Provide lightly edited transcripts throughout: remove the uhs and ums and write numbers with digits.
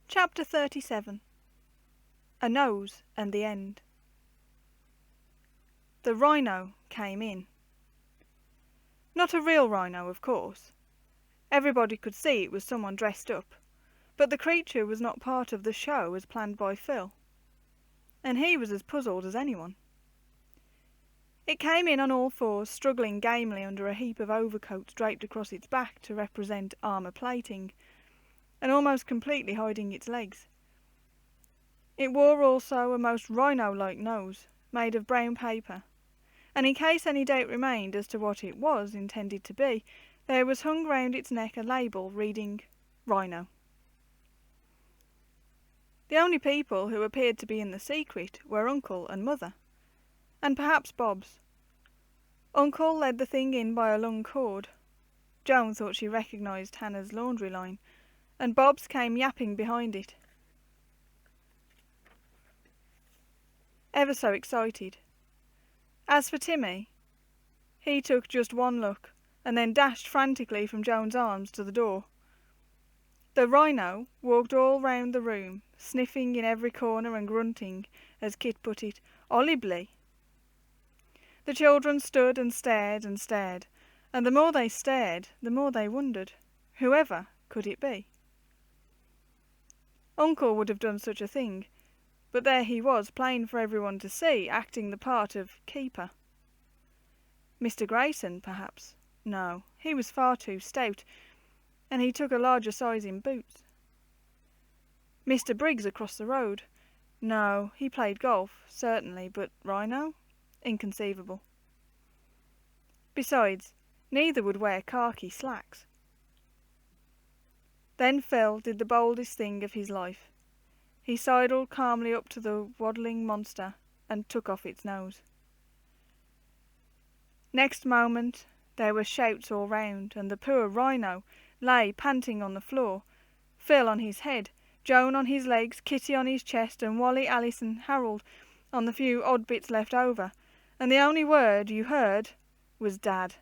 Chapter 37. A Nose and the End. The rhino came in. Not a real rhino, of course. Everybody could see it was someone dressed up, but the creature was not part of the show as planned by Phil, and he was as puzzled as anyone. It came in on all fours, struggling gamely under a heap of overcoats draped across its back to represent armour plating, and almost completely hiding its legs. It wore also a most rhino-like nose, made of brown paper, and in case any doubt remained as to what it was intended to be, there was hung round its neck a label reading Rhino. The only people who appeared to be in the secret were Uncle and Mother, and perhaps Bobs. Uncle led the thing in by a long cord. Joan thought she recognised Hannah's laundry line, and Bobs came yapping behind it, ever so excited. As for Timmy, he took just one look, and then dashed frantically from Joan's arms to the door. The rhino walked all round the room, sniffing in every corner and grunting, as Kit put it, "Olibly." The children stood and stared, and the more they stared, the more they wondered, whoever could it be? Uncle would have done such a thing, but there he was, plain for everyone to see, acting the part of keeper. Mr. Grayson, perhaps? No, he was far too stout, and he took a larger size in boots. Mr. Briggs across the road? No, he played golf, certainly, but rhino? Inconceivable. Besides, neither would wear khaki slacks. Then Phil did the boldest thing of his life. He sidled calmly up to the waddling monster and took off its nose. Next moment there were shouts all round, and the poor rhino lay panting on the floor, Phil on his head, Joan on his legs, Kitty on his chest, and Wally, Alice and Harold on the few odd bits left over, and the only word you heard was Dad.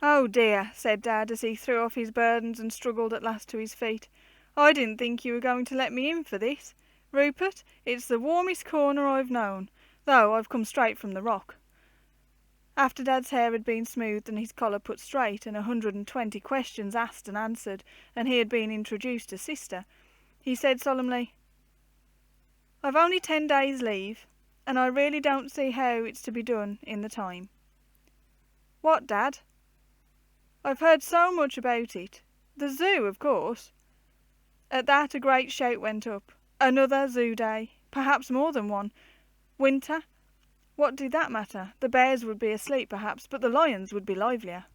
"Oh dear," said Dad as he threw off his burdens and struggled at last to his feet. "I didn't think you were going to let me in for this. Rupert, it's the warmest corner I've known, though I've come straight from the rock." After Dad's hair had been smoothed and his collar put straight, and 120 questions asked and answered, and he had been introduced to Sister, he said solemnly, "I've only 10 days' leave, and I really don't see how it's to be done in the time." "What, Dad?" "I've heard so much about it. The zoo, of course." At that a great shout went up. Another zoo day, perhaps more than one. Winter? What did that matter? The bears would be asleep perhaps, but the lions would be livelier.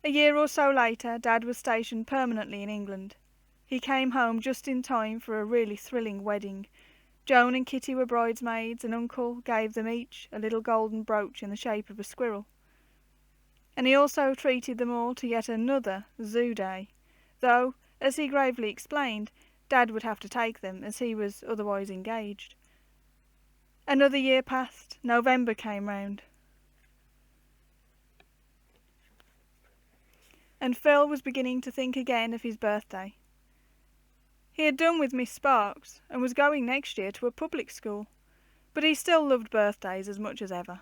A year or so later, Dad was stationed permanently in England. He came home just in time for a really thrilling wedding. Joan and Kitty were bridesmaids, and Uncle gave them each a little golden brooch in the shape of a squirrel. And he also treated them all to yet another zoo day, though, as he gravely explained, Dad would have to take them, as he was otherwise engaged. Another year passed. November came round, and Phil was beginning to think again of his birthday. He had done with Miss Sparks, and was going next year to a public school, but he still loved birthdays as much as ever,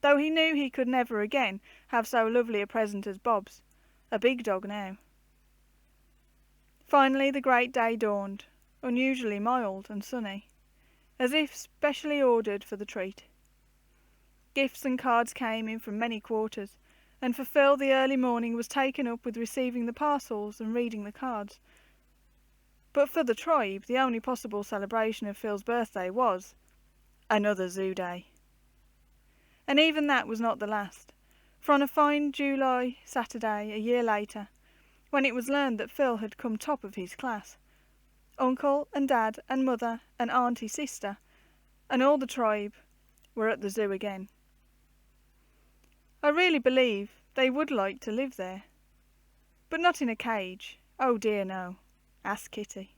though he knew he could never again have so lovely a present as Bob's, a big dog now. Finally the great day dawned, unusually mild and sunny, as if specially ordered for the treat. Gifts and cards came in from many quarters, and for Phil the early morning was taken up with receiving the parcels and reading the cards. But for the tribe, the only possible celebration of Phil's birthday was another zoo day. And even that was not the last, for on a fine July Saturday a year later, when it was learned that Phil had come top of his class, Uncle and Dad and Mother and Auntie Sister and all the tribe were at the zoo again. I really believe they would like to live there, but not in a cage. Oh dear no. Ask Kitty.